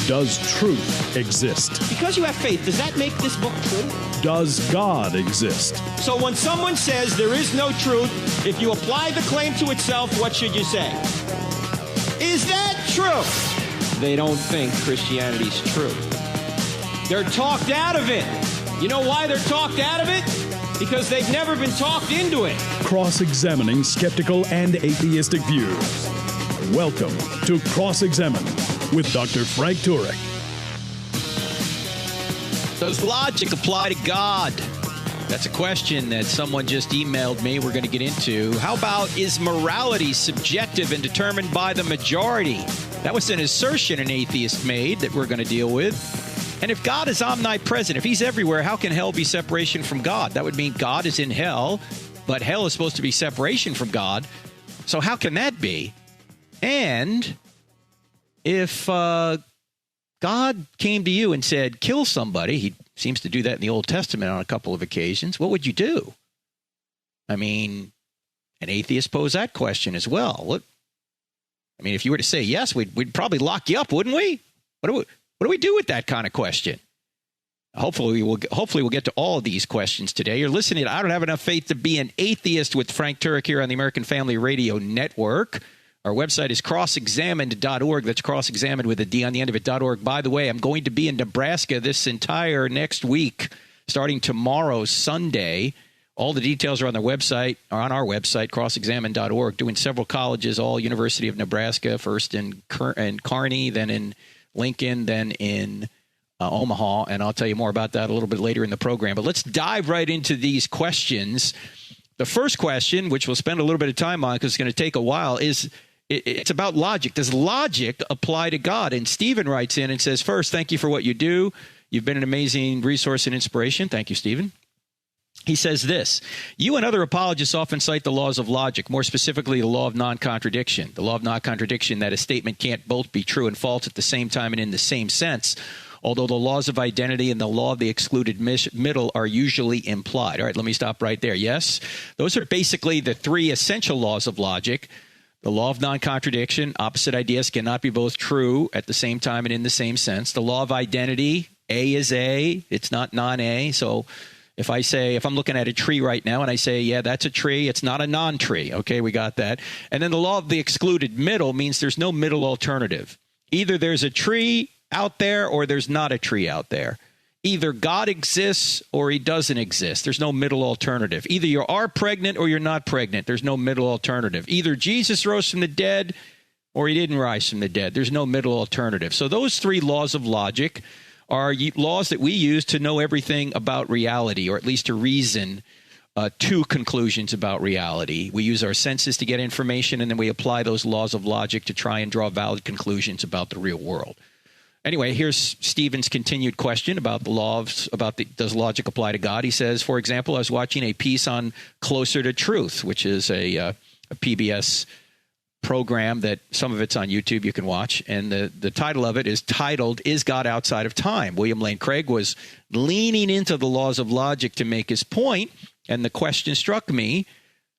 Does truth exist? Because you have faith, does that make this book true? Does God exist? So when someone says there is no truth, if you apply the claim to itself, what should you say? Is that true? They don't think Christianity's true. They're talked out of it. You know why they're talked out of it? Because they've never been talked into it. Cross-examining skeptical and atheistic views. Welcome to Cross-Examine with Dr. Frank Turek. Does logic apply to God? That's a question that someone just emailed me. We're going to get into. How about, is morality subjective and determined by the majority? That was an assertion an atheist made that we're going to deal with. And if God is omnipresent, if he's everywhere, how can hell be separation from God? That would mean God is in hell, but hell is supposed to be separation from God. So how can that be? And if God came to you and said, kill somebody, he seems to do that in the Old Testament on a couple of occasions, what would you do? I mean, an atheist posed that question as well. If you were to say yes, we'd probably lock you up, wouldn't we? What do we do with that kind of question? Hopefully we'll get to all of these questions today. You're listening to I Don't Have Enough Faith to Be an Atheist with Frank Turek here on the American Family Radio Network. Our website is crossexamined.org. That's crossexamined with a D on the end of it.org. By the way, I'm going to be in Nebraska this entire next week, starting tomorrow, Sunday. All the details are on our website, crossexamined.org, doing several colleges, all University of Nebraska, first in Kearney, then in Lincoln, then in Omaha. And I'll tell you more about that a little bit later in the program. But let's dive right into these questions. The first question, which we'll spend a little bit of time on because it's going to take a while, is it's about logic. Does logic apply to God? And Stephen writes in and says, first, thank you for what you do. You've been an amazing resource and inspiration. Thank you, Stephen. He says this: you and other apologists often cite the laws of logic, more specifically the law of non-contradiction. The law of non-contradiction, that a statement can't both be true and false at the same time and in the same sense, although the laws of identity and the law of the excluded middle are usually implied. All right, let me stop right there. Yes, those are basically the three essential laws of logic. The law of non-contradiction, opposite ideas cannot be both true at the same time and in the same sense. The law of identity, A is A, it's not non-A. So if I'm looking at a tree right now and I say, yeah, that's a tree, it's not a non-tree. Okay, we got that. And then the law of the excluded middle means there's no middle alternative. Either there's a tree out there or there's not a tree out there. Either God exists or he doesn't exist. There's no middle alternative. Either you are pregnant or you're not pregnant. There's no middle alternative. Either Jesus rose from the dead or he didn't rise from the dead. There's no middle alternative. So those three laws of logic are laws that we use to know everything about reality, or at least to reason two conclusions about reality. We use our senses to get information, and then we apply those laws of logic to try and draw valid conclusions about the real world. Anyway, here's Stephen's continued question about the laws, does logic apply to God? He says, for example, I was watching a piece on Closer to Truth, which is a PBS program that some of it's on YouTube you can watch. And the title of it is titled, Is God Outside of Time? William Lane Craig was leaning into the laws of logic to make his point. And the question struck me,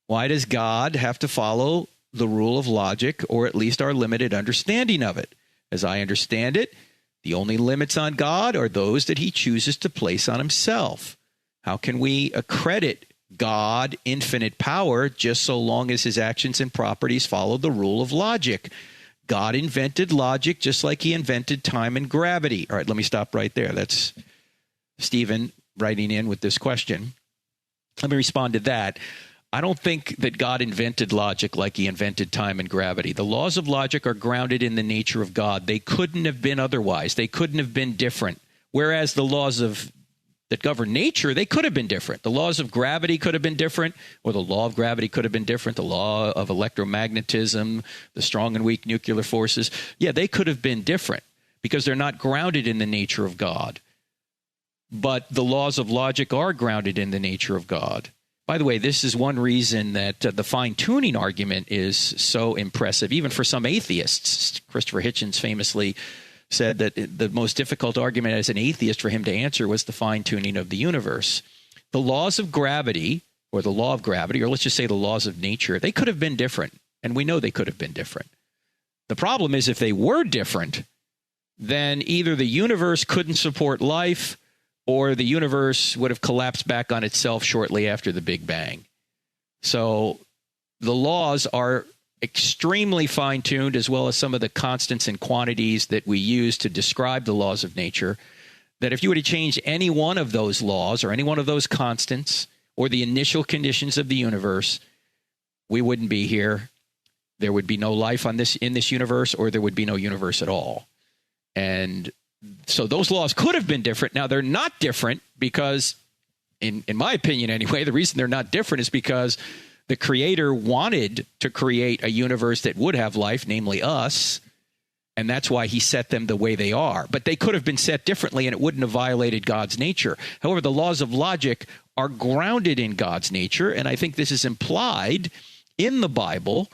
why does God have to follow the rule of logic, or at least our limited understanding of it? As I understand it, the only limits on God are those that he chooses to place on himself. How can we accredit God infinite power just so long as his actions and properties follow the rule of logic? God invented logic just like he invented time and gravity. All right, let me stop right there. That's Stephen writing in with this question. Let me respond to that. I don't think that God invented logic like he invented time and gravity. The laws of logic are grounded in the nature of God. They couldn't have been otherwise. They couldn't have been different. Whereas the laws that govern nature, they could have been different. The laws of gravity could have been different, or the law of gravity could have been different. The law of electromagnetism, the strong and weak nuclear forces, yeah, they could have been different because they're not grounded in the nature of God. But the laws of logic are grounded in the nature of God. By the way, this is one reason that the fine-tuning argument is so impressive, even for some atheists. Christopher Hitchens famously said that the most difficult argument as an atheist for him to answer was the fine-tuning of the universe. The laws of gravity, or the law of gravity, or let's just say the laws of nature, they could have been different, and we know they could have been different. The problem is if they were different, then either the universe couldn't support life or the universe would have collapsed back on itself shortly after the Big Bang. So the laws are extremely fine-tuned, as well as some of the constants and quantities that we use to describe the laws of nature, that if you were to change any one of those laws or any one of those constants or the initial conditions of the universe, we wouldn't be here. There would be no life in this universe, or there would be no universe at all. And so those laws could have been different. Now, they're not different because, in my opinion anyway, the reason they're not different is because the Creator wanted to create a universe that would have life, namely us, and that's why he set them the way they are. But they could have been set differently, and it wouldn't have violated God's nature. However, the laws of logic are grounded in God's nature, and I think this is implied in the Bible.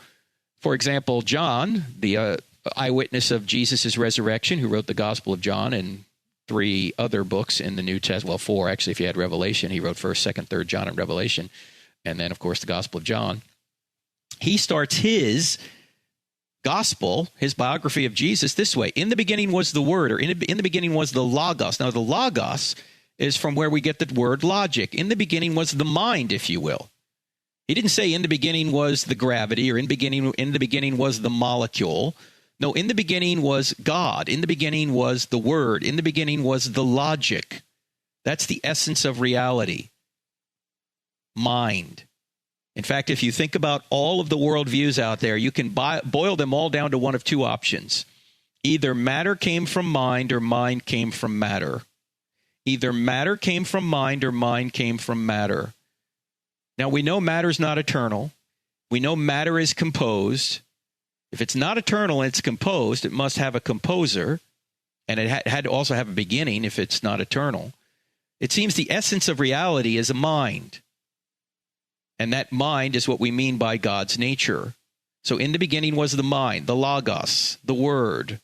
For example, John, the eyewitness of Jesus' resurrection, who wrote the Gospel of John and 3 other books in the New Testament, well, 4 actually if you had Revelation. He wrote 1st, 2nd, 3rd John and Revelation, and then, of course, the Gospel of John. He starts his gospel, his biography of Jesus, this way. In the beginning was the Word, or in the beginning was the Logos. Now, the Logos is from where we get the word logic. In the beginning was the mind, if you will. He didn't say in the beginning was the gravity, or in the beginning was the molecule. No, in the beginning was God. In the beginning was the Word. In the beginning was the logic. That's the essence of reality. Mind. In fact, if you think about all of the worldviews out there, you can boil them all down to one of 2 options. Either matter came from mind or mind came from matter. Either matter came from mind or mind came from matter. Now, we know matter's not eternal. We know matter is composed. If it's not eternal and it's composed, it must have a composer, and it had to also have a beginning if it's not eternal. It seems the essence of reality is a mind. And that mind is what we mean by God's nature. So in the beginning was the mind, the Logos, the Word.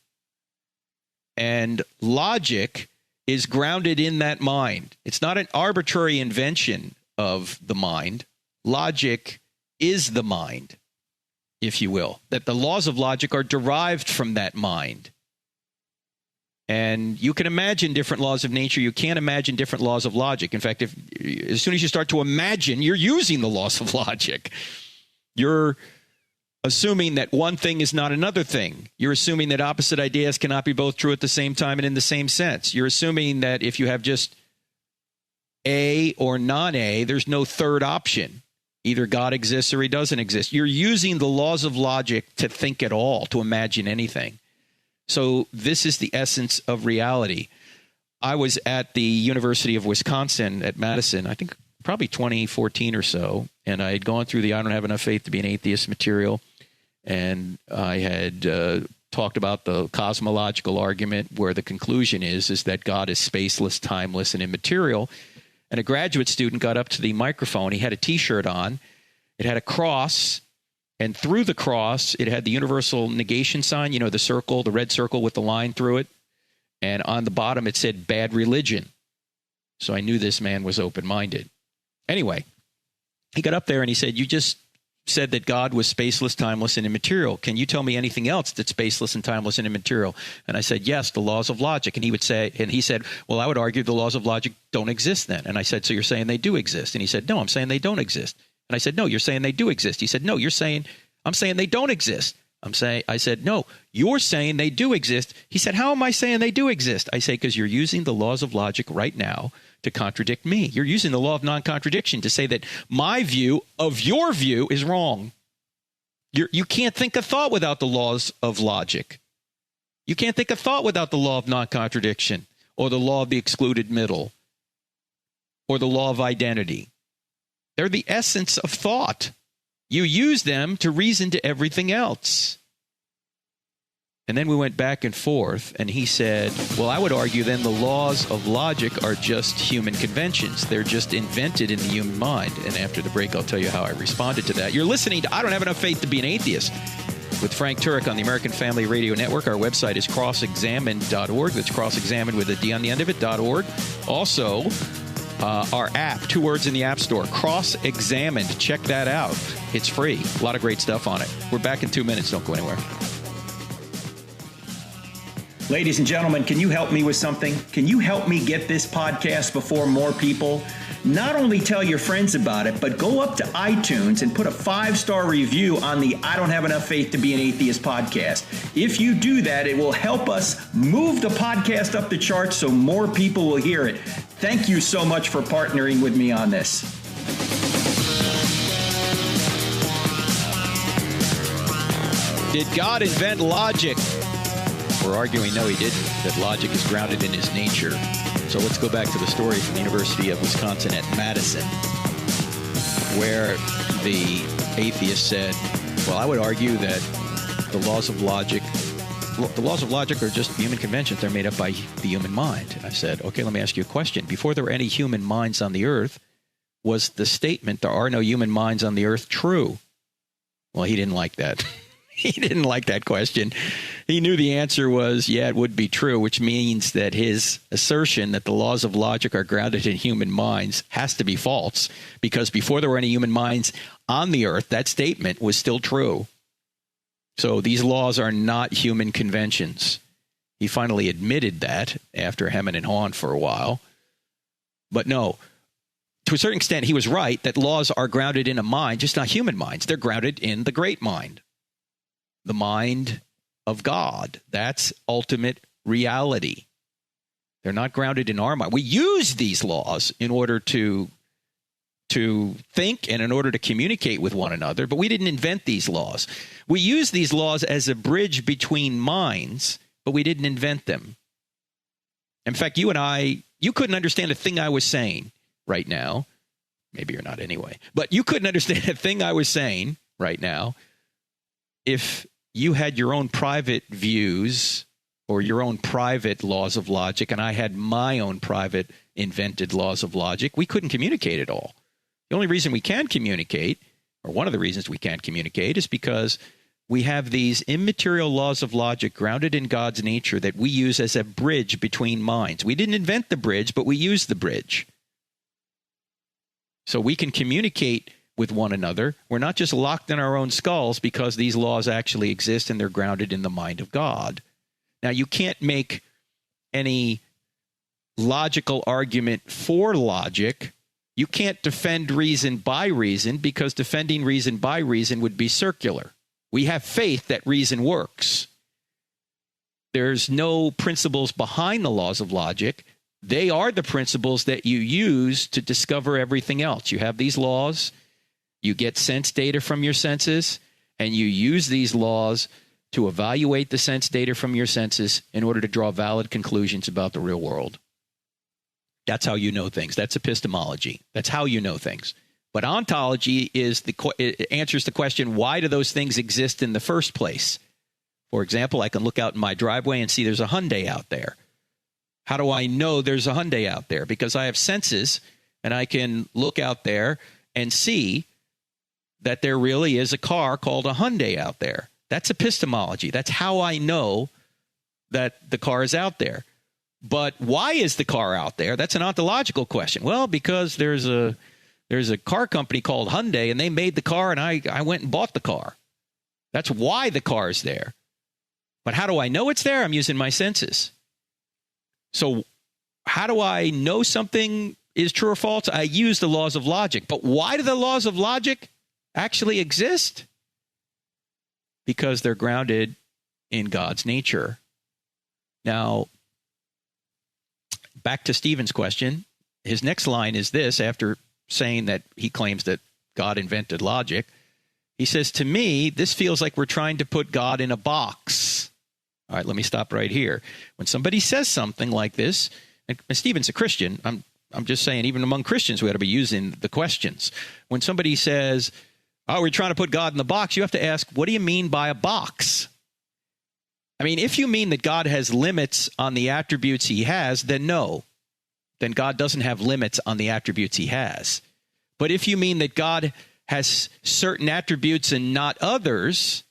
And logic is grounded in that mind. It's not an arbitrary invention of the mind. Logic is the mind, if you will. That the laws of logic are derived from that mind. And you can imagine different laws of nature. You can't imagine different laws of logic. In fact, as soon as you start to imagine, you're using the laws of logic. You're assuming that one thing is not another thing. You're assuming that opposite ideas cannot be both true at the same time and in the same sense. You're assuming that if you have just A or non-A, there's no third option. Either God exists or he doesn't exist. You're using the laws of logic to think at all, to imagine anything. So this is the essence of reality. I was at the University of Wisconsin at Madison, I think probably 2014 or so, and I had gone through the I Don't Have Enough Faith to Be an Atheist material, and I had talked about the cosmological argument, where the conclusion is that God is spaceless, timeless, and immaterial. And a graduate student got up to the microphone. He had a T-shirt on. It had a cross. And through the cross, it had the universal negation sign, you know, the circle, the red circle with the line through it. And on the bottom, it said bad religion. So I knew this man was open-minded. Anyway, he got up there and he said, you just said that God was spaceless, timeless, and immaterial. Can you tell me anything else that's spaceless and timeless and immaterial? And I said, yes, the laws of logic. And he said, well, I would argue the laws of logic don't exist then. And I said, so you're saying they do exist? And he said, no, I'm saying they don't exist. And I said, no, you're saying they do exist. He said, no, I'm saying they don't exist. I said, no, you're saying they do exist. He said, how am I saying they do exist? I say, because you're using the laws of logic right now to contradict me. You're using the law of non-contradiction to say that my view of your view is wrong. You can't think a thought without the laws of logic. You can't think a thought without the law of non-contradiction, or the law of the excluded middle, or the law of identity. They're the essence of thought. You use them to reason to everything else. And then we went back and forth, and he said, well, I would argue then the laws of logic are just human conventions. They're just invented in the human mind. And after the break, I'll tell you how I responded to that. You're listening to I Don't Have Enough Faith to Be an Atheist with Frank Turek on the American Family Radio Network. Our website is crossexamined.org. That's cross-examined with a D on the end of it, .org. Also, our app, 2 words in the App Store, Cross-Examined. Check that out. It's free. A lot of great stuff on it. We're back in 2 minutes. Don't go anywhere. Ladies and gentlemen, can you help me with something? Can you help me get this podcast before more people? Not only tell your friends about it, but go up to iTunes and put a 5-star review on the I Don't Have Enough Faith to Be an Atheist podcast. If you do that, it will help us move the podcast up the charts so more people will hear it. Thank you so much for partnering with me on this. Did God invent logic? We're arguing no, he didn't, that logic is grounded in his nature. So let's go back to the story from the University of Wisconsin at Madison, where the atheist said, well, I would argue that the laws of logic are just human conventions. They're made up by the human mind. I said, okay, let me ask you a question. Before there were any human minds on the earth, was the statement, there are no human minds on the earth, true? Well, he didn't like that. He didn't like that question. He knew the answer was, yeah, it would be true, which means that his assertion that the laws of logic are grounded in human minds has to be false, because before there were any human minds on the earth, that statement was still true. So these laws are not human conventions. He finally admitted that after hemming and hawing for a while. But no, to a certain extent, he was right that laws are grounded in a mind, just not human minds. They're grounded in the great mind. The mind of God. That's ultimate reality. They're not grounded in our mind. We use these laws in order to think and in order to communicate with one another, but we didn't invent these laws. We use these laws as a bridge between minds, but we didn't invent them. In fact, you couldn't understand a thing I was saying right now. Maybe you're not anyway. But you couldn't understand a thing I was saying right now if you had your own private views or your own private laws of logic, and I had my own private invented laws of logic. We couldn't communicate at all. The only reason we can communicate, or one of the reasons we can't communicate, is because we have these immaterial laws of logic grounded in God's nature that we use as a bridge between minds. We didn't invent the bridge, but we use the bridge. So we can communicate with one another. We're not just locked in our own skulls because these laws actually exist and they're grounded in the mind of God. Now, you can't make any logical argument for logic. You can't defend reason by reason, because defending reason by reason would be circular. We have faith that reason works. There's no principles behind the laws of logic. They are the principles that you use to discover everything else. You have these laws. You get sense data from your senses, and you use these laws to evaluate the sense data from your senses in order to draw valid conclusions about the real world. That's how you know things. That's epistemology. That's how you know things. But ontology it answers the question, why do those things exist in the first place? For example, I can look out in my driveway and see there's a Hyundai out there. How do I know there's a Hyundai out there? Because I have senses, and I can look out there and see that there really is a car called a Hyundai out there. That's epistemology. That's how I know that the car is out there. But why is the car out there? That's an ontological question. Well, because there's a car company called Hyundai, and they made the car, and I went and bought the car. That's why the car is there. But how do I know it's there? I'm using my senses. So how do I know something is true or false? I use the laws of logic. But why do the laws of logic actually exist? Because they're grounded in God's nature. Now, back to Stephen's question. His next line is this, after saying that he claims that God invented logic. He says, to me, this feels like we're trying to put God in a box. All right, let me stop right here. When somebody says something like this, and Stephen's a Christian, I'm just saying, even among Christians, we ought to be using the questions. When somebody says, oh, we're trying to put God in the box, you have to ask, what do you mean by a box? I mean, if you mean that God has limits on the attributes he has, then no. Then God doesn't have limits on the attributes he has. But if you mean that God has certain attributes and not others,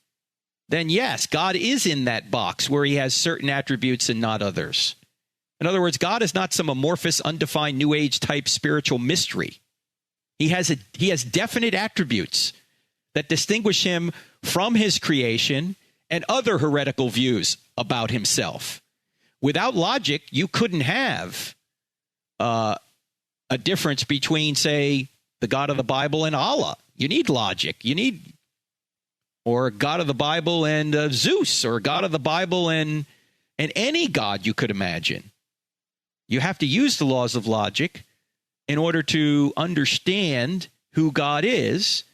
then yes, God is in that box where he has certain attributes and not others. In other words, God is not some amorphous, undefined, New Age type spiritual mystery. He has definite attributes that distinguish him from his creation and other heretical views about himself. Without logic, you couldn't have a difference between, say, the God of the Bible and Allah. You need logic. Or God of the Bible and Zeus, or God of the Bible and any God you could imagine. You have to use the laws of logic in order to understand who God is,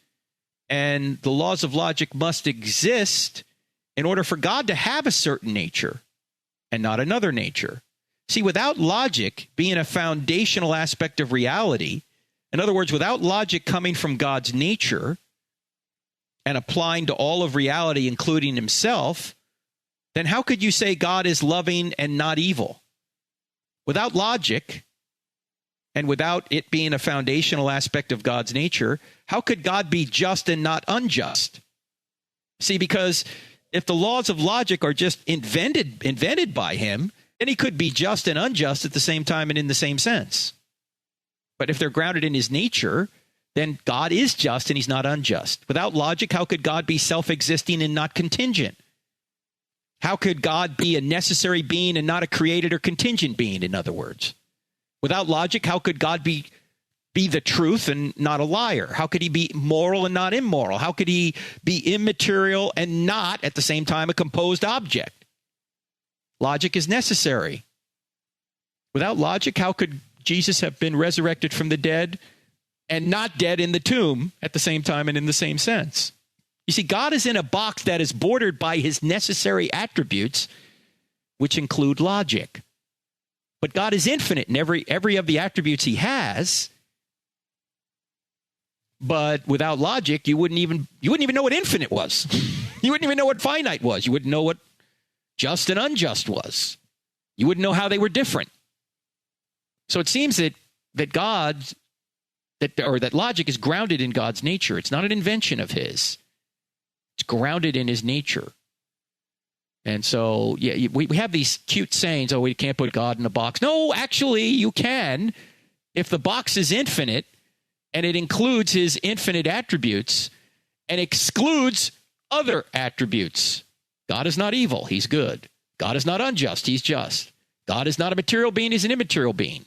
and the laws of logic must exist in order for God to have a certain nature and not another nature. See, without logic being a foundational aspect of reality, in other words, without logic coming from God's nature and applying to all of reality, including himself, then how could you say God is loving and not evil? Without logic, and without it being a foundational aspect of God's nature, how could God be just and not unjust? See, because if the laws of logic are just invented by him, then he could be just and unjust at the same time and in the same sense. But if they're grounded in his nature, then God is just and he's not unjust. Without logic, how could God be self-existing and not contingent? How could God be a necessary being and not a created or contingent being, in other words? Without logic, how could God be the truth and not a liar? How could he be moral and not immoral? How could he be immaterial and not, at the same time, a composed object? Logic is necessary. Without logic, how could Jesus have been resurrected from the dead and not dead in the tomb at the same time and in the same sense? You see, God is in a box that is bordered by his necessary attributes, which include logic. But God is infinite in every of the attributes he has. But without logic, you wouldn't even know what infinite was. You wouldn't even know what finite was. You wouldn't know what just and unjust was. You wouldn't know how they were different. So it seems that logic is grounded in God's nature. It's not an invention of his. It's grounded in his nature. And so, yeah, we have these cute sayings, we can't put God in a box. No, actually, you can. If the box is infinite and it includes his infinite attributes and excludes other attributes. God is not evil. He's good. God is not unjust. He's just. God is not a material being. He's an immaterial being.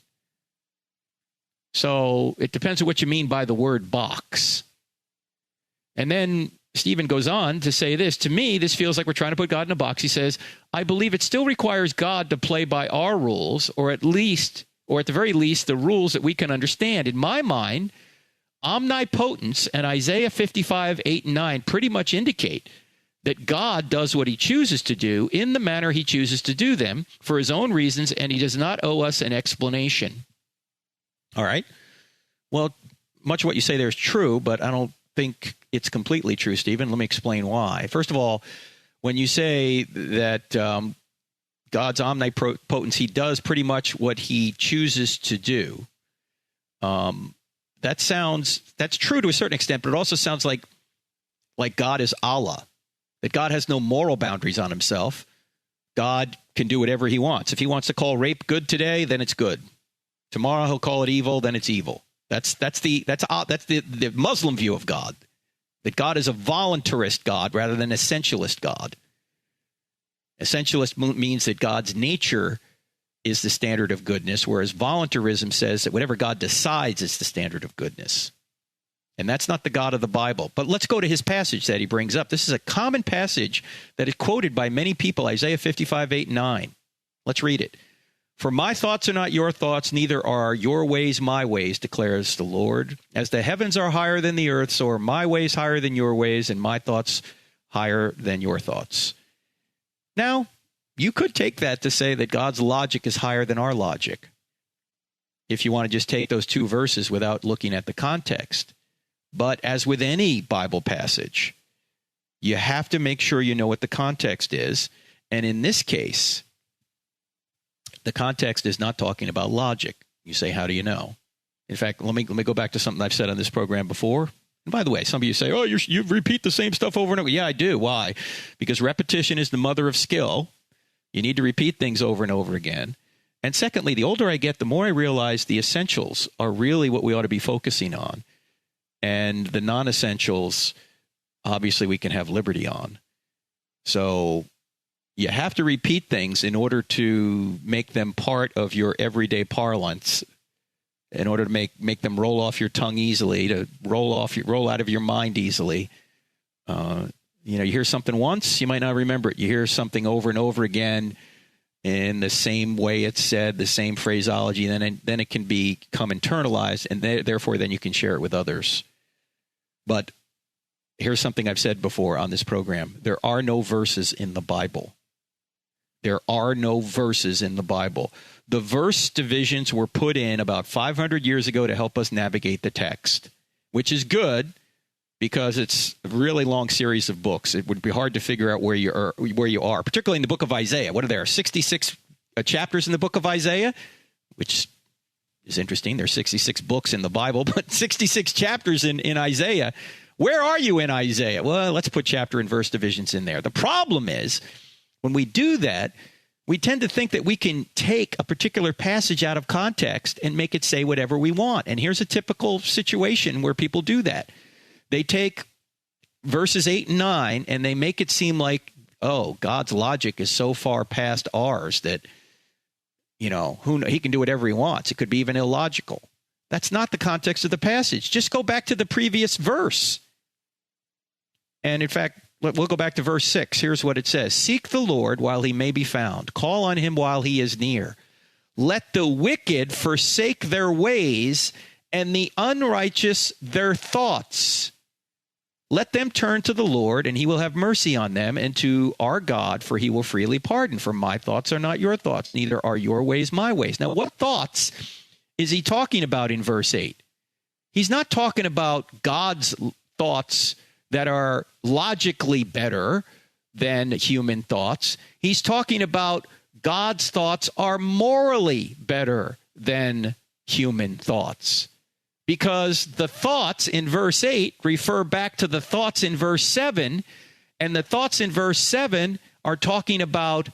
So it depends on what you mean by the word box. And then Stephen goes on to say this. To me, this feels like we're trying to put God in a box. He says, I believe it still requires God to play by our rules, or at the very least, the rules that we can understand. In my mind, omnipotence and Isaiah 55:8-9 pretty much indicate that God does what he chooses to do in the manner he chooses to do them for his own reasons, and he does not owe us an explanation. All right. Well, much of what you say there is true, but I don't think it's completely true, Stephen. Let me explain why. First of all, when you say that God's omnipotence, he does pretty much what he chooses to do, that's true to a certain extent, but it also sounds like God is Allah, that God has no moral boundaries on himself. God can do whatever he wants. If he wants to call rape good today, then it's good. Tomorrow he'll call it evil, then it's evil. That's the Muslim view of God, that God is a voluntarist God rather than a essentialist God. Essentialist means that God's nature is the standard of goodness, whereas voluntarism says that whatever God decides is the standard of goodness. And that's not the God of the Bible. But let's go to his passage that he brings up. This is a common passage that is quoted by many people, Isaiah 55:8-9. Let's read it. For my thoughts are not your thoughts, neither are your ways my ways, declares the Lord. As the heavens are higher than the earth, so are my ways higher than your ways, and my thoughts higher than your thoughts. Now, you could take that to say that God's logic is higher than our logic, if you want to just take those two verses without looking at the context. But as with any Bible passage, you have to make sure you know what the context is. And in this case, the context is not talking about logic. You say, how do you know? In fact, let me go back to something I've said on this program before. And by the way, some of you say, oh, you repeat the same stuff over and over. Yeah, I do. Why? Because repetition is the mother of skill. You need to repeat things over and over again. And secondly, the older I get, the more I realize the essentials are really what we ought to be focusing on. And the non-essentials, obviously, we can have liberty on. So You have to repeat things in order to make them part of your everyday parlance, in order to make them roll off your tongue easily, to roll out of your mind easily. You hear something once, you might not remember it. You hear something over and over again in the same way it's said, the same phraseology, then it can become internalized, and therefore then you can share it with others. But here's something I've said before on this program. There are no verses in the Bible. There are no verses in the Bible. The verse divisions were put in about 500 years ago to help us navigate the text, which is good because it's a really long series of books. It would be hard to figure out where you are, particularly in the book of Isaiah. What are there, 66 chapters in the book of Isaiah, which is interesting. There's 66 books in the Bible, but 66 chapters in Isaiah. Where are you in Isaiah? Well, let's put chapter and verse divisions in there. The problem is, when we do that, we tend to think that we can take a particular passage out of context and make it say whatever we want. And here's a typical situation where people do that. They take verses 8 and 9 and they make it seem like, oh, God's logic is so far past ours that, he can do whatever he wants. It could be even illogical. That's not the context of the passage. Just go back to the previous verse. And in fact, we'll go back to verse 6. Here's what it says. Seek the Lord while he may be found. Call on him while he is near. Let the wicked forsake their ways and the unrighteous their thoughts. Let them turn to the Lord, and he will have mercy on them, and to our God, for he will freely pardon. For my thoughts are not your thoughts, neither are your ways my ways. Now, what thoughts is he talking about in verse 8? He's not talking about God's thoughts that are logically better than human thoughts. He's talking about God's thoughts are morally better than human thoughts. Because the thoughts in verse 8 refer back to the thoughts in verse 7, and the thoughts in verse 7 are talking about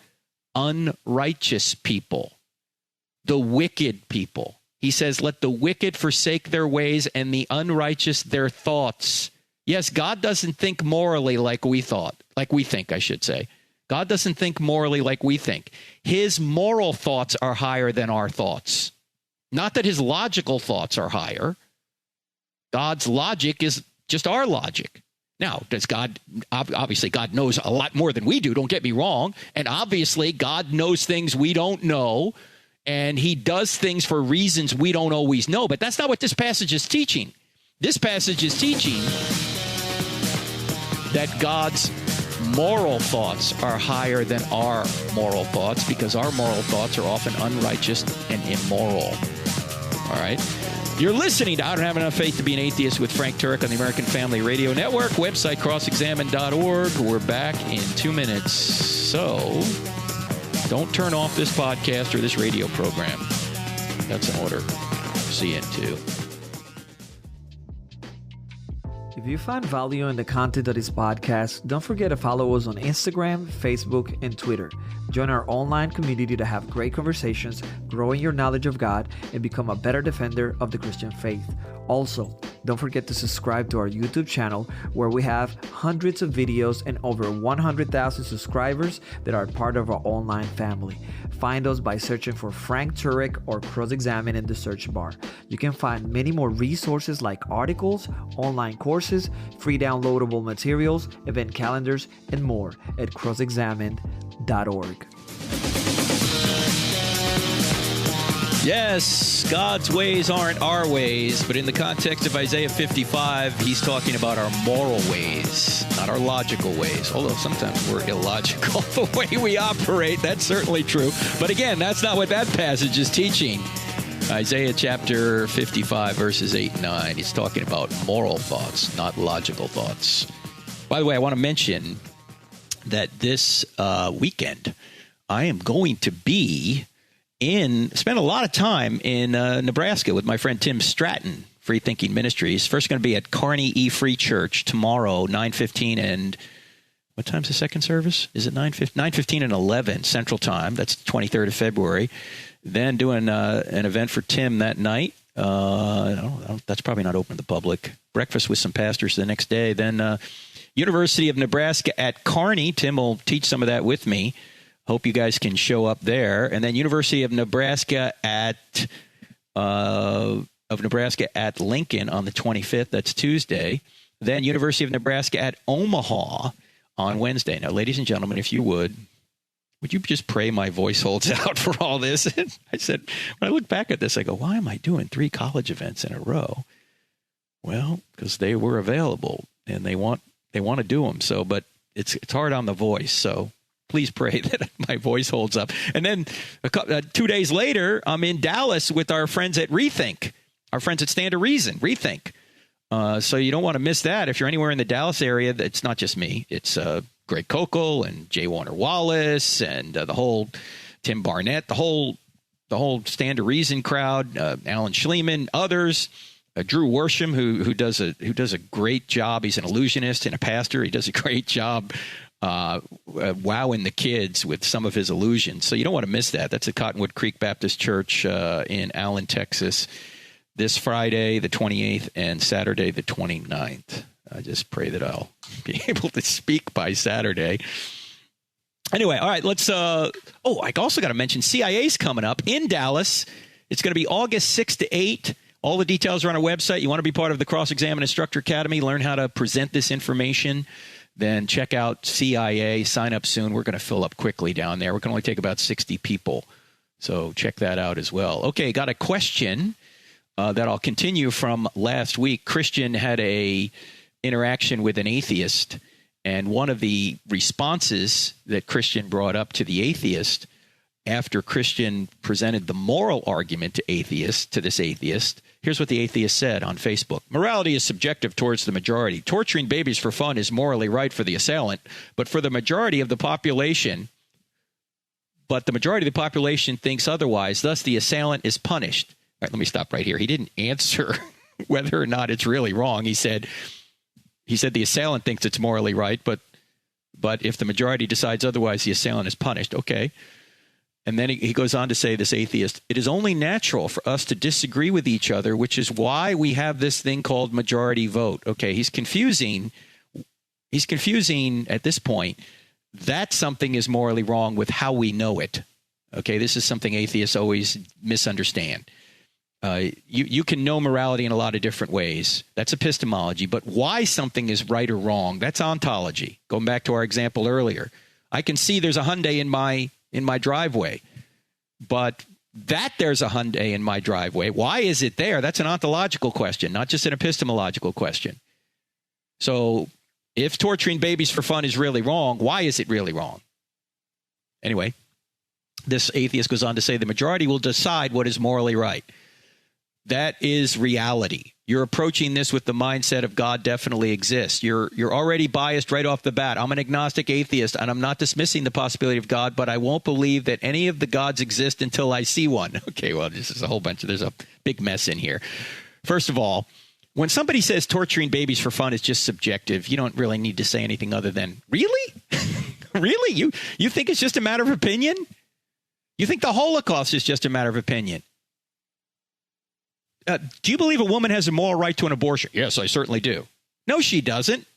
unrighteous people, the wicked people. He says, let the wicked forsake their ways and the unrighteous their thoughts. Yes, God doesn't think morally like we think, I should say. God doesn't think morally like we think. His moral thoughts are higher than our thoughts. Not that his logical thoughts are higher. God's logic is just our logic. Now, obviously God knows a lot more than we do, don't get me wrong. And obviously God knows things we don't know, and he does things for reasons we don't always know. But that's not what this passage is teaching. This passage is teaching that God's moral thoughts are higher than our moral thoughts, because our moral thoughts are often unrighteous and immoral. All right? You're listening to I Don't Have Enough Faith to Be an Atheist with Frank Turek on the American Family Radio Network, website crossexamine.org. We're back in 2 minutes. So don't turn off this podcast or this radio program. That's an order. See you in 2. If you find value in the content of this podcast, don't forget to follow us on Instagram, Facebook, and Twitter. Join our online community to have great conversations, grow in your knowledge of God, and become a better defender of the Christian faith. Also, don't forget to subscribe to our YouTube channel, where we have hundreds of videos and over 100,000 subscribers that are part of our online family. Find us by searching for Frank Turek or Cross Examine in the search bar. You can find many more resources like articles, online courses, free downloadable materials, event calendars, and more at crossexamined.org. Yes, God's ways aren't our ways, but in the context of Isaiah 55, he's talking about our moral ways, not our logical ways. Although sometimes we're illogical the way we operate. That's certainly true. But again, that's not what that passage is teaching. Isaiah chapter 55, verses 8 and 9. He's talking about moral thoughts, not logical thoughts. By the way, I want to mention that this weekend, I am going to be spent a lot of time in Nebraska with my friend Tim Stratton, Free Thinking Ministries. First going to be at Kearney E Free Church tomorrow, 9:15, and what time's the second service? Is it 9:15? 9:15 and 11 Central Time. That's the 23rd of February. Then doing an event for Tim that night. That's probably not open to the public. Breakfast with some pastors the next day. Then University of Nebraska at Kearney. Tim will teach some of that with me. Hope you guys can show up there. And then University of Nebraska at Lincoln on the 25th. That's Tuesday. Then University of Nebraska at Omaha on Wednesday. Now, ladies and gentlemen, if you would you just pray my voice holds out for all this? I said, when I look back at this, I go, why am I doing 3 college events in a row? Well, because they were available and they want to do them. So, but it's hard on the voice. So please pray that my voice holds up. And then 2 days later, I'm in Dallas with our friends at Rethink, our friends at Stand to Reason, Rethink. So you don't want to miss that. If you're anywhere in the Dallas area, it's not just me. It's Greg Kokel and J. Warner Wallace and the whole Tim Barnett, the whole Stand to Reason crowd, Alan Schleman, others, Drew Worsham, who does a great job. He's an illusionist and a pastor. He does a great job wowing the kids with some of his illusions. So you don't want to miss that. That's at Cottonwood Creek Baptist Church in Allen, Texas, this Friday, the 28th, and Saturday, the 29th. I just pray that I'll be able to speak by Saturday. Anyway, all right, let's I also got to mention CIA's coming up in Dallas. It's going to be August 6th to 8. All the details are on our website. You want to be part of the Cross-Examine Instructor Academy, learn how to present this information, then check out CIA. Sign up soon. We're going to fill up quickly down there. We can only take about 60 people. So check that out as well. Okay, got a question that I'll continue from last week. Christian had a interaction with an atheist, and one of the responses that Christian brought up to the atheist after Christian presented the moral argument to this atheist, here's what the atheist said on Facebook. Morality is subjective towards the majority. Torturing babies for fun is morally right for the assailant, but for the majority of the population, thinks otherwise, thus the assailant is punished. All right, let me stop right here. He didn't answer whether or not it's really wrong. He said the assailant thinks it's morally right, but if the majority decides otherwise, the assailant is punished. Okay. And then he goes on to say, this atheist, it is only natural for us to disagree with each other, which is why we have this thing called majority vote. Okay, he's confusing at this point that something is morally wrong with how we know it. Okay, this is something atheists always misunderstand. You can know morality in a lot of different ways. That's epistemology. But why something is right or wrong, that's ontology. Going back to our example earlier. I can see there's a Hyundai in my driveway, but that there's a Hyundai in my driveway, why is it there? That's an ontological question, not just an epistemological question. So if torturing babies for fun is really wrong, why is it really wrong? Anyway, this atheist goes on to say the majority will decide what is morally right. That is reality. You're approaching this with the mindset of God definitely exists. You're already biased right off the bat. I'm an agnostic atheist, and I'm not dismissing the possibility of God, but I won't believe that any of the gods exist until I see one. Okay, well, this is there's a big mess in here. First of all, when somebody says torturing babies for fun is just subjective, you don't really need to say anything other than, really? Really? You think it's just a matter of opinion? You think the Holocaust is just a matter of opinion? Do you believe a woman has a moral right to an abortion? Yes, I certainly do. No, she doesn't.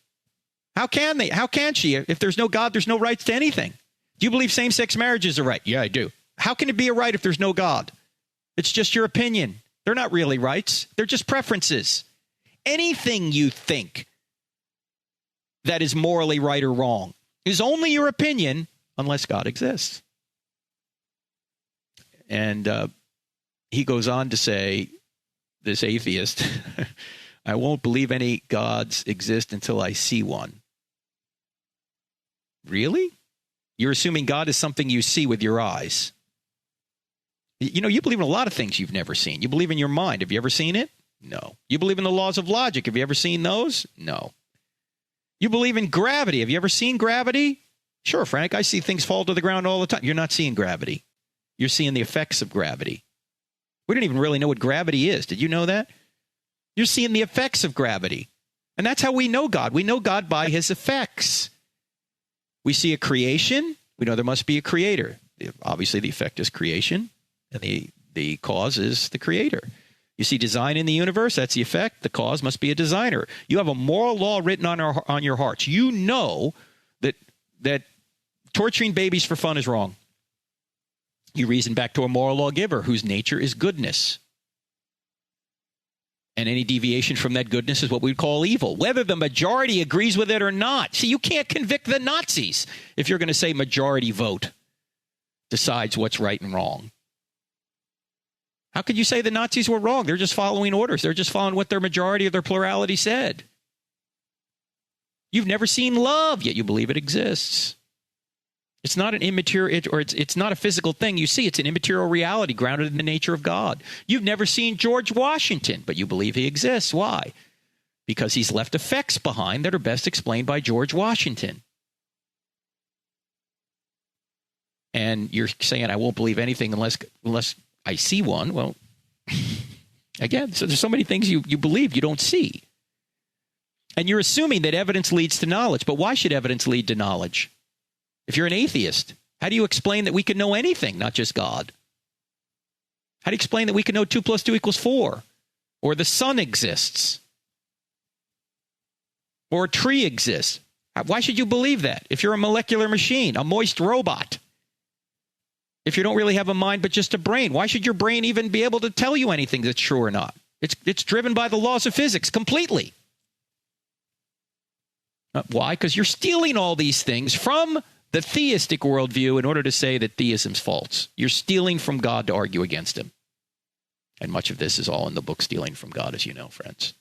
How can they? How can she? If there's no God, there's no rights to anything. Do you believe same-sex marriage is a right? Yeah, I do. How can it be a right if there's no God? It's just your opinion. They're not really rights. They're just preferences. Anything you think that is morally right or wrong is only your opinion unless God exists. And he goes on to say, this atheist, I won't believe any gods exist until I see one. Really? You're assuming God is something you see with your eyes. You know, you believe in a lot of things you've never seen. You believe in your mind. Have you ever seen it? No. You believe in the laws of logic. Have you ever seen those? No. You believe in gravity. Have you ever seen gravity? Sure, Frank. I see things fall to the ground all the time. You're not seeing gravity. You're seeing the effects of gravity. We don't even really know what gravity is. Did you know that? You're seeing the effects of gravity. And that's how we know God. We know God by his effects. We see a creation. We know there must be a creator. Obviously, the effect is creation, and the cause is the creator. You see design in the universe. That's the effect. The cause must be a designer. You have a moral law written on your hearts. You know that torturing babies for fun is wrong. You reason back to a moral lawgiver whose nature is goodness. And any deviation from that goodness is what we would call evil, whether the majority agrees with it or not. See, you can't convict the Nazis if you're going to say majority vote decides what's right and wrong. How could you say the Nazis were wrong? They're just following orders. They're just following what their majority or their plurality said. You've never seen love, yet you believe it exists. It's not an immaterial, or it's not a physical thing you see. It's an immaterial reality grounded in the nature of God. You've never seen George Washington, but you believe he exists. Why? Because he's left effects behind that are best explained by George Washington. And you're saying, I won't believe anything unless I see one. Well, again, so there's so many things you believe you don't see. And you're assuming that evidence leads to knowledge. But why should evidence lead to knowledge? If you're an atheist, how do you explain that we can know anything, not just God? How do you explain that we can know 2 + 2 = 4? Or the sun exists? Or a tree exists? Why should you believe that? If you're a molecular machine, a moist robot, if you don't really have a mind but just a brain, why should your brain even be able to tell you anything that's true or not? It's driven by the laws of physics completely. Why? Because you're stealing all these things from the theistic worldview in order to say that theism's false. You're stealing from God to argue against him. And much of this is all in the book Stealing from God, as you know, friends.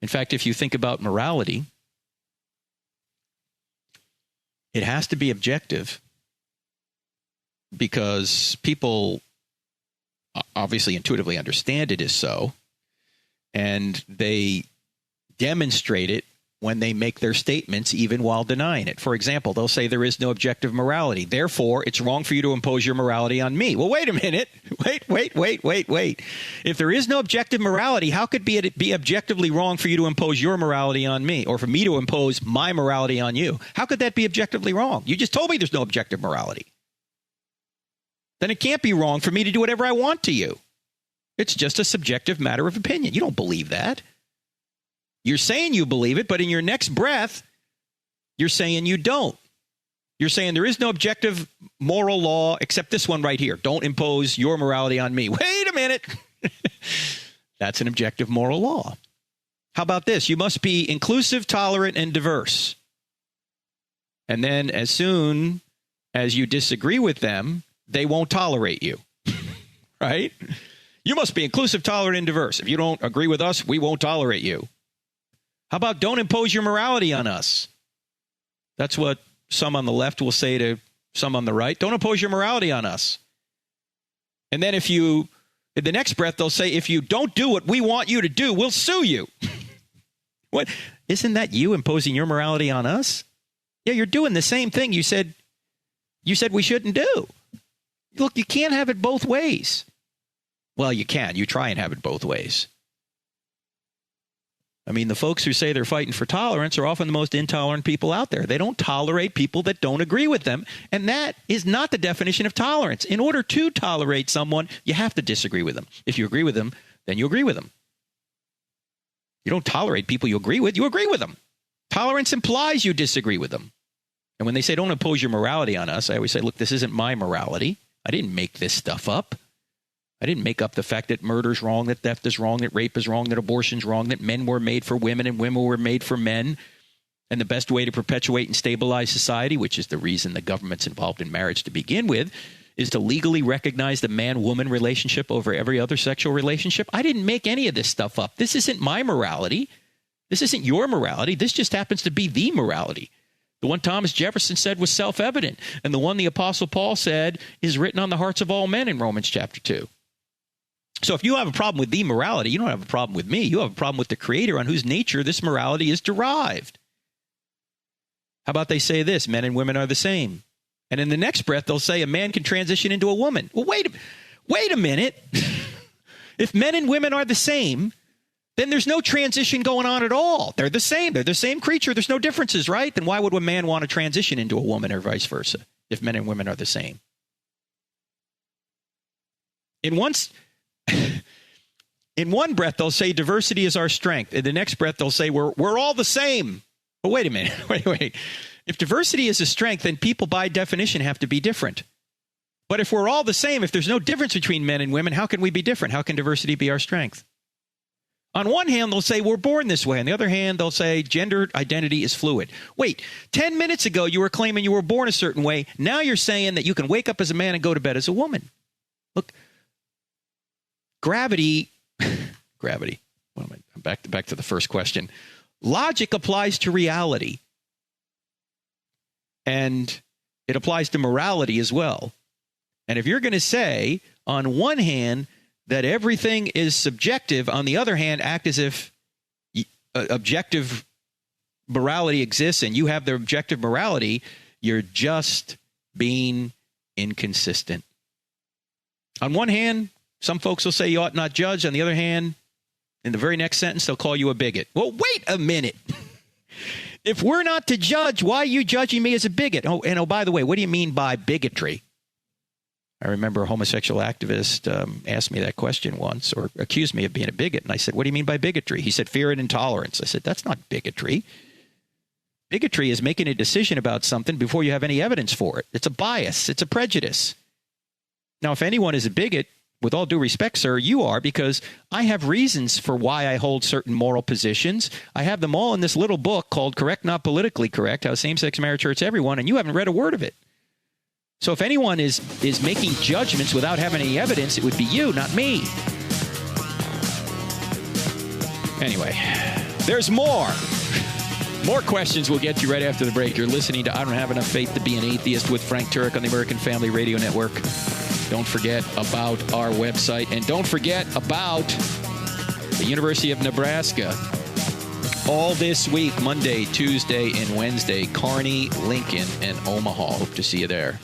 In fact, if you think about morality, it has to be objective because people obviously intuitively understand it is so, and they demonstrate it when they make their statements, even while denying it. For example, they'll say there is no objective morality. Therefore, it's wrong for you to impose your morality on me. Well, wait a minute. Wait. If there is no objective morality, how could it be objectively wrong for you to impose your morality on me, or for me to impose my morality on you? How could that be objectively wrong? You just told me there's no objective morality. Then it can't be wrong for me to do whatever I want to you. It's just a subjective matter of opinion. You don't believe that. You're saying you believe it, but in your next breath, you're saying you don't. You're saying there is no objective moral law except this one right here. Don't impose your morality on me. Wait a minute. That's an objective moral law. How about this? You must be inclusive, tolerant, and diverse. And then as soon as you disagree with them, they won't tolerate you. Right? You must be inclusive, tolerant, and diverse. If you don't agree with us, we won't tolerate you. How about don't impose your morality on us? That's what some on the left will say to some on the right. Don't impose your morality on us. And then in the next breath, they'll say, if you don't do what we want you to do, we'll sue you. What? Isn't that you imposing your morality on us? Yeah, you're doing the same thing you said we shouldn't do. Look, you can't have it both ways. Well, you can. You try and have it both ways. I mean, the folks who say they're fighting for tolerance are often the most intolerant people out there. They don't tolerate people that don't agree with them. And that is not the definition of tolerance. In order to tolerate someone, you have to disagree with them. If you agree with them, then you agree with them. You don't tolerate people you agree with them. Tolerance implies you disagree with them. And when they say don't impose your morality on us, I always say, look, this isn't my morality. I didn't make this stuff up. I didn't make up the fact that murder's wrong, that theft is wrong, that rape is wrong, that abortion's wrong, that men were made for women and women were made for men. And the best way to perpetuate and stabilize society, which is the reason the government's involved in marriage to begin with, is to legally recognize the man-woman relationship over every other sexual relationship. I didn't make any of this stuff up. This isn't my morality. This isn't your morality. This just happens to be the morality. The one Thomas Jefferson said was self-evident, and the one the Apostle Paul said is written on the hearts of all men in Romans chapter 2. So if you have a problem with the morality, you don't have a problem with me. You have a problem with the Creator on whose nature this morality is derived. How about they say this, men and women are the same. And in the next breath, they'll say a man can transition into a woman. Well, wait a minute. If men and women are the same, then there's no transition going on at all. They're the same. They're the same creature. There's no differences, right? Then why would a man want to transition into a woman or vice versa if men and women are the same? In one breath, they'll say diversity is our strength. In the next breath, they'll say we're all the same. But wait a minute. Wait. If diversity is a strength, then people by definition have to be different. But if we're all the same, if there's no difference between men and women, how can we be different? How can diversity be our strength? On one hand, they'll say we're born this way. On the other hand, they'll say gender identity is fluid. Wait, 10 minutes ago, you were claiming you were born a certain way. Now you're saying that you can wake up as a man and go to bed as a woman. Look, gravity. What am I? Back to the first question. Logic applies to reality. And it applies to morality as well. And if you're going to say, on one hand, that everything is subjective, on the other hand, act as if objective morality exists and you have the objective morality, you're just being inconsistent. On one hand, some folks will say you ought not judge. On the other hand, in the very next sentence, they'll call you a bigot. Well, wait a minute. If we're not to judge, why are you judging me as a bigot? Oh, by the way, what do you mean by bigotry? I remember a homosexual activist asked me that question once, or accused me of being a bigot. And I said, what do you mean by bigotry? He said, fear and intolerance. I said, that's not bigotry. Bigotry is making a decision about something before you have any evidence for it. It's a bias. It's a prejudice. Now, if anyone is a bigot, with all due respect, sir, you are, because I have reasons for why I hold certain moral positions. I have them all in this little book called Correct Not Politically Correct, How Same-Sex Marriage Hurts Everyone, and you haven't read a word of it. So if anyone is making judgments without having any evidence, it would be you, not me. Anyway, there's more. More questions we'll get to right after the break. You're listening to I Don't Have Enough Faith to Be an Atheist with Frank Turek on the American Family Radio Network. Don't forget about our website. And don't forget about the University of Nebraska. All this week, Monday, Tuesday, and Wednesday, Kearney, Lincoln, and Omaha. Hope to see you there.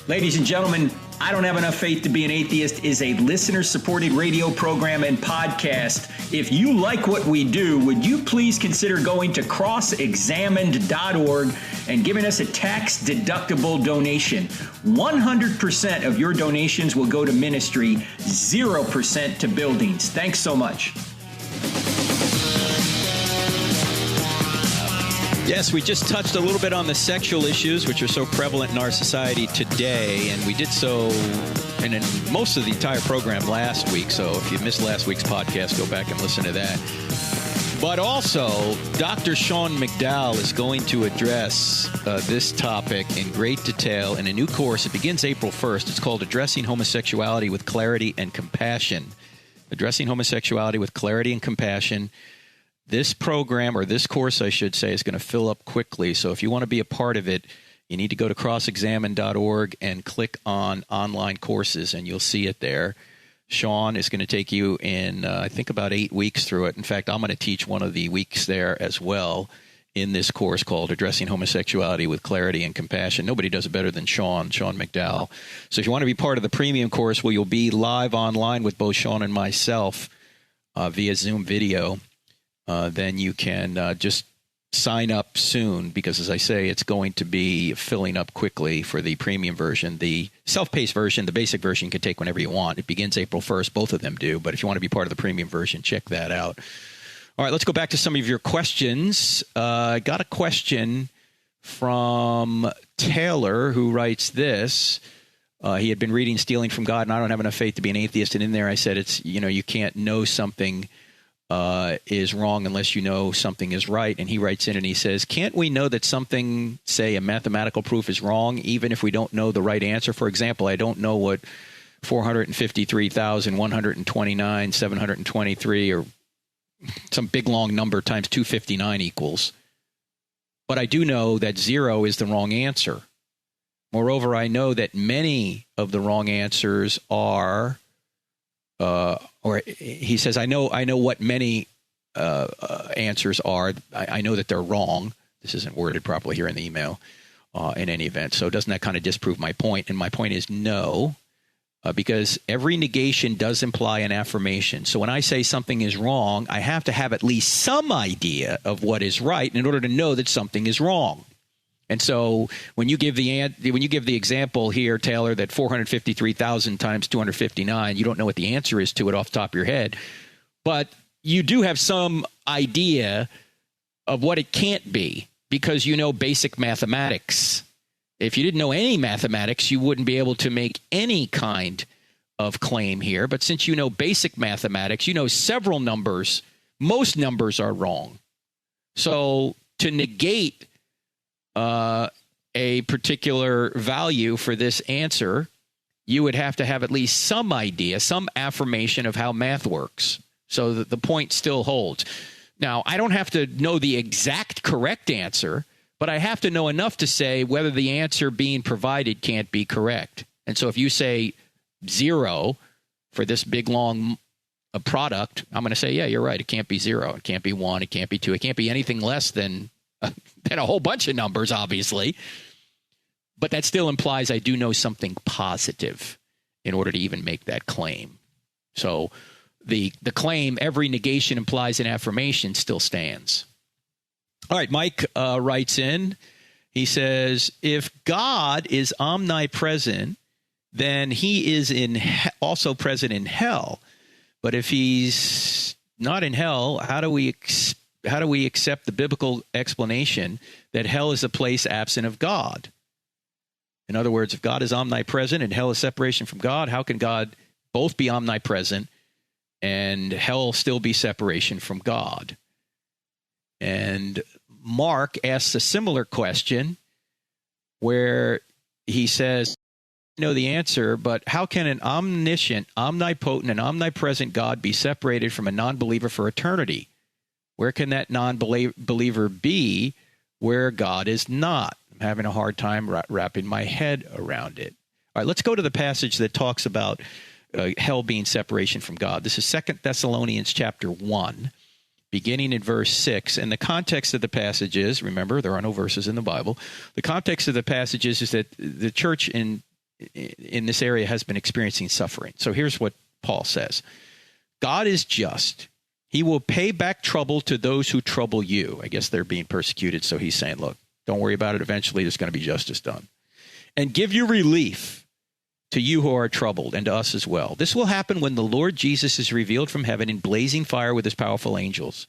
Ladies and gentlemen, I Don't Have Enough Faith to Be an Atheist is a listener-supported radio program and podcast. If you like what we do, would you please consider going to crossexamined.org and giving us a tax-deductible donation? 100% of your donations will go to ministry, 0% to buildings. Thanks so much. Yes, we just touched a little bit on the sexual issues, which are so prevalent in our society today, and we did so in most of the entire program last week. So if you missed last week's podcast, go back and listen to that. But also, Dr. 𝗦𝗢𝗓𝗦𝗢𝗓 is going to address this topic in great detail in a new course. It begins April 1st. It's called Addressing Homosexuality with Clarity and Compassion. Addressing Homosexuality with Clarity and Compassion. This program, or this course, I should say, is going to fill up quickly. So if you want to be a part of it, you need to go to crossexamined.org and click on online courses, and you'll see it there. Sean is going to take you in, I think, about 8 weeks through it. In fact, I'm going to teach one of the weeks there as well in this course called Addressing Homosexuality with Clarity and Compassion. Nobody does it better than 𝗦𝗢𝗓𝗦𝗢𝗓. So if you want to be part of the premium course where you'll be live online with both Sean and myself via Zoom video, then you can just sign up soon because, as I say, it's going to be filling up quickly for the premium version. The self-paced version, the basic version, you can take whenever you want. It begins April 1st. Both of them do. But if you want to be part of the premium version, check that out. All right, let's go back to some of your questions. I got a question from Taylor, who writes this. He had been reading Stealing from God, and I Don't Have Enough Faith to Be an Atheist. And in there I said, it's, you can't know something is wrong unless you know something is right. And he writes in and he says, can't we know that something, say a mathematical proof, is wrong even if we don't know the right answer? For example, I don't know what 453,129,723 or some big long number times 259 equals. But I do know that 0 is the wrong answer. Moreover, I know that many of the wrong answers are or he says, I know what many answers are. I know that they're wrong. This isn't worded properly here in the email in any event. So doesn't that kind of disprove my point? And my point is no, because every negation does imply an affirmation. So when I say something is wrong, I have to have at least some idea of what is right in order to know that something is wrong. And so when you give the example here, Taylor, that 453,000 times 259, you don't know what the answer is to it off the top of your head, but you do have some idea of what it can't be because you know basic mathematics. If you didn't know any mathematics, you wouldn't be able to make any kind of claim here. But since you know basic mathematics, you know several numbers. Most numbers are wrong. So to negate a particular value for this answer, you would have to have at least some idea, some affirmation of how math works, so that the point still holds. Now, I don't have to know the exact correct answer, but I have to know enough to say whether the answer being provided can't be correct. And so if you say 0 for this big, long product, I'm going to say, yeah, you're right. It can't be 0. It can't be 1. It can't be 2. It can't be anything less than a whole bunch of numbers, obviously. But that still implies I do know something positive in order to even make that claim. So the claim, every negation implies an affirmation, still stands. All right, Mike writes in. He says, if God is omnipresent, then he is also present in hell. But if he's not in hell, how do we accept the biblical explanation that hell is a place absent of God? In other words, if God is omnipresent and hell is separation from God, how can God both be omnipresent and hell still be separation from God? And Mark asks a similar question where he says, I know the answer, but how can an omniscient, omnipotent, and omnipresent God be separated from a non-believer for eternity? Where can that non-believer be where God is not? I'm having a hard time wrapping my head around it. All right, let's go to the passage that talks about hell being separation from God. This is 2 Thessalonians chapter 1, beginning in verse 6. And the context of the passage is, remember, there are no verses in the Bible. The context of the passage is that the church in this area has been experiencing suffering. So here's what Paul says. God is just. He will pay back trouble to those who trouble you. I guess they're being persecuted, so he's saying, look, don't worry about it. Eventually, there's going to be justice done. And give you relief to you who are troubled, and to us as well. This will happen when the Lord Jesus is revealed from heaven in blazing fire with his powerful angels.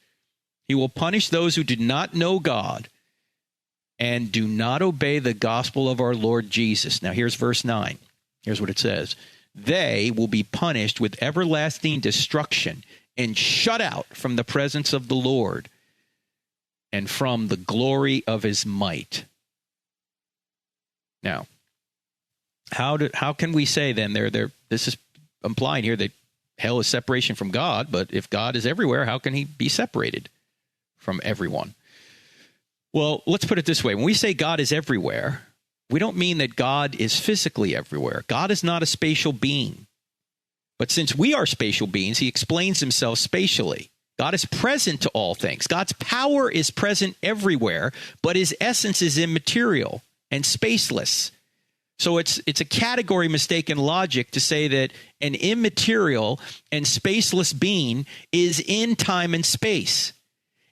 He will punish those who do not know God and do not obey the gospel of our Lord Jesus. Now, here's verse 9. Here's what it says. They will be punished with everlasting destruction and shut out from the presence of the Lord and from the glory of his might. Now, how can we say then this is implying here that hell is separation from God, but if God is everywhere, how can he be separated from everyone? Well, let's put it this way. When we say God is everywhere, we don't mean that God is physically everywhere. God is not a spatial being. But since we are spatial beings, he explains himself spatially. God is present to all things. God's power is present everywhere, but his essence is immaterial and spaceless. So it's a category mistake in logic to say that an immaterial and spaceless being is in time and space.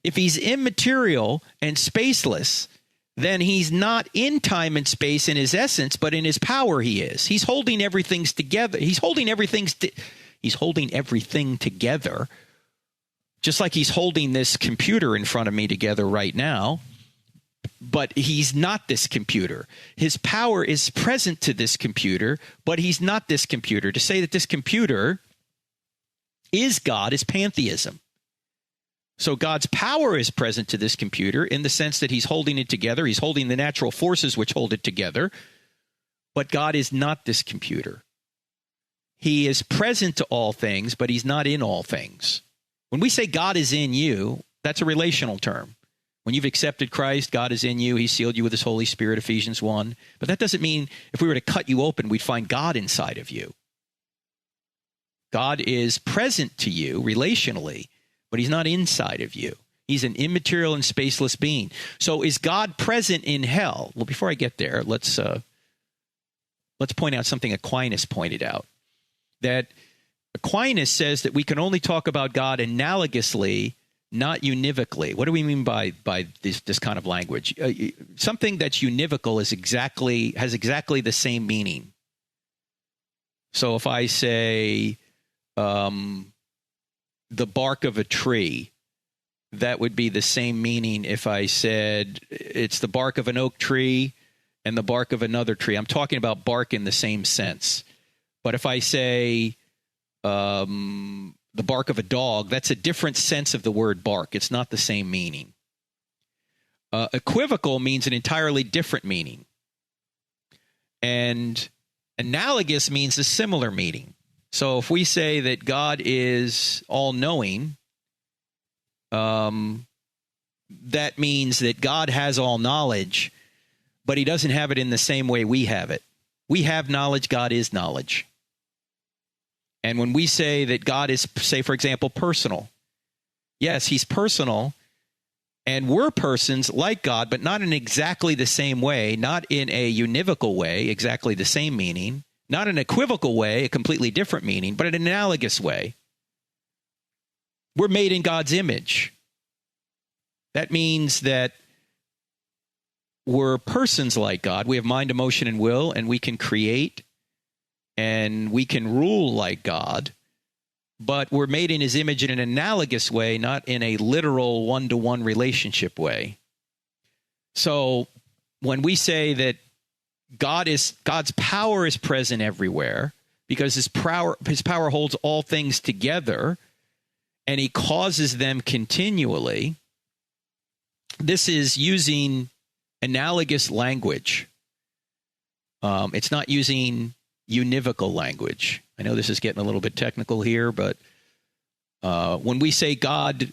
If he's immaterial and spaceless, then he's not in time and space in his essence, but in his power he is. He's holding everything together. He's holding everything together, just like he's holding this computer in front of me together right now. But he's not this computer. His power is present to this computer, but he's not this computer. To say that this computer is God is pantheism. So God's power is present to this computer in the sense that he's holding it together. He's holding the natural forces which hold it together. But God is not this computer. He is present to all things, but he's not in all things. When we say God is in you, that's a relational term. When you've accepted Christ, God is in you. He sealed you with his Holy Spirit, Ephesians 1. But that doesn't mean if we were to cut you open, we'd find God inside of you. God is present to you relationally, but he's not inside of you. He's an immaterial and spaceless being. So is God present in hell? Well, before I get there, let's point out something Aquinas pointed out. That Aquinas says that we can only talk about God analogously, not univocally. What do we mean by this kind of language? Something that's univocal has exactly the same meaning. So if I say the bark of a tree, that would be the same meaning if I said it's the bark of an oak tree and the bark of another tree. I'm talking about bark in the same sense. But if I say the bark of a dog, that's a different sense of the word bark. It's not the same meaning. Equivocal means an entirely different meaning. And analogous means a similar meaning. So if we say that God is all-knowing, that means that God has all knowledge, but he doesn't have it in the same way we have it. We have knowledge, God is knowledge. And when we say that God is, say, for example, personal, yes, he's personal, and we're persons like God, but not in exactly the same way, not in a univocal way, exactly the same meaning, not in an equivocal way, a completely different meaning, but in an analogous way. We're made in God's image. That means that we're persons like God. We have mind, emotion, and will, and we can create, and we can rule like God. But we're made in his image in an analogous way, not in a literal one-to-one relationship way. So when we say that God's power is present everywhere because his power holds all things together and he causes them continually, this is using analogous language. It's not using univocal language. I know this is getting a little bit technical here, but when we say God,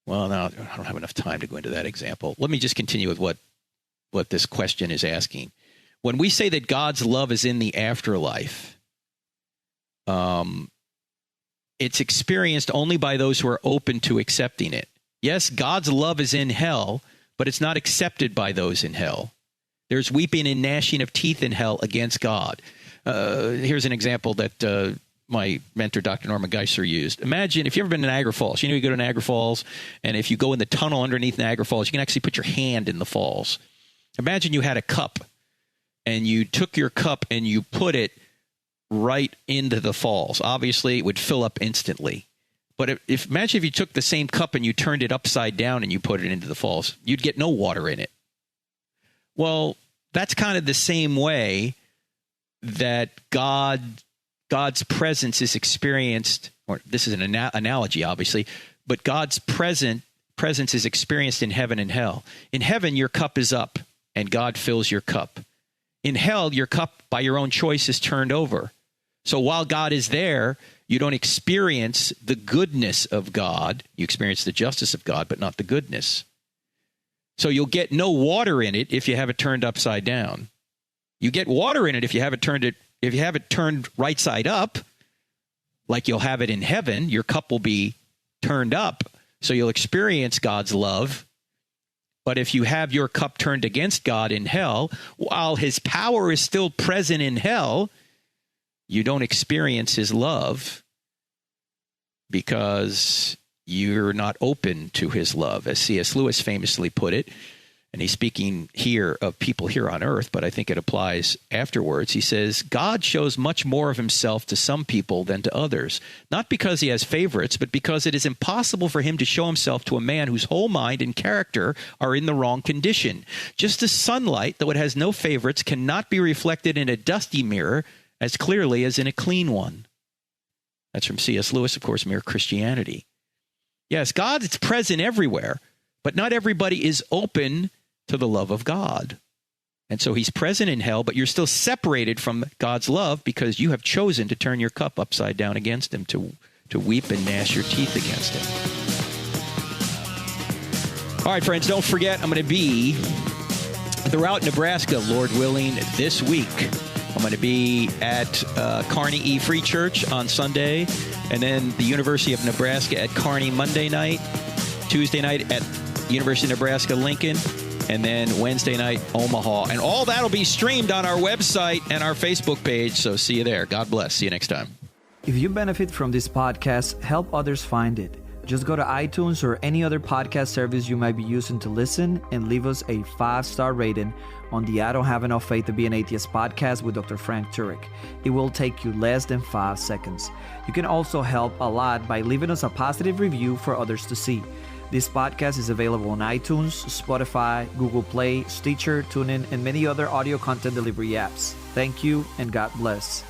well, now I don't have enough time to go into that example. Let me just continue with what this question is asking. When we say that God's love is in the afterlife, it's experienced only by those who are open to accepting it. Yes, God's love is in hell, but it's not accepted by those in hell. There's weeping and gnashing of teeth in hell against God. Here's an example that my mentor, Dr. 𝗦𝗢𝗖𝗕𝗦, used. Imagine if you've ever been to Niagara Falls. You go to Niagara Falls, and if you go in the tunnel underneath Niagara Falls, you can actually put your hand in the falls. Imagine you had a cup, and you took your cup and you put it right into the falls. Obviously, it would fill up instantly. But imagine if you took the same cup and you turned it upside down and you put it into the falls, you'd get no water in it. Well, that's kind of the same way that God's presence is experienced, or this is an analogy, obviously, but God's presence is experienced in heaven and hell. In heaven, your cup is up, and God fills your cup. In hell, your cup, by your own choice, is turned over. So while God is there, you don't experience the goodness of God. You experience the justice of God, but not the goodness. So you'll get no water in it if you have it turned upside down. You get water in it if you have it turned right side up, like you'll have it in heaven. Your cup will be turned up, so you'll experience God's love. But if you have your cup turned against God in hell, while his power is still present in hell, you don't experience his love because you're not open to his love. As C.S. Lewis famously put it, and he's speaking here of people here on earth, but I think it applies afterwards. He says, God shows much more of himself to some people than to others, not because he has favorites, but because it is impossible for him to show himself to a man whose whole mind and character are in the wrong condition. Just as sunlight, though it has no favorites, cannot be reflected in a dusty mirror as clearly as in a clean one. That's from C.S. Lewis, of course, Mere Christianity. Yes, God is present everywhere, but not everybody is open to the love of God. And so he's present in hell, but you're still separated from God's love because you have chosen to turn your cup upside down against him, to weep and gnash your teeth against him. All right, friends, don't forget, I'm going to be throughout Nebraska, Lord willing, this week. I'm going to be at Kearney E. Free Church on Sunday, and then the University of Nebraska at Kearney Monday night, Tuesday night at University of Nebraska Lincoln, and then Wednesday night Omaha. And all that will be streamed on our website and our Facebook page, so see you there. God bless. See you next time. If you benefit from this podcast, help others find it. Just go to iTunes or any other podcast service you might be using to listen and leave us a 5-star rating on the I Don't Have Enough Faith to Be an Atheist podcast with Dr. Frank Turek. It will take you less than 5 seconds. You can also help a lot by leaving us a positive review for others to see. This podcast is available on iTunes, Spotify, Google Play, Stitcher, TuneIn, and many other audio content delivery apps. Thank you, and God bless.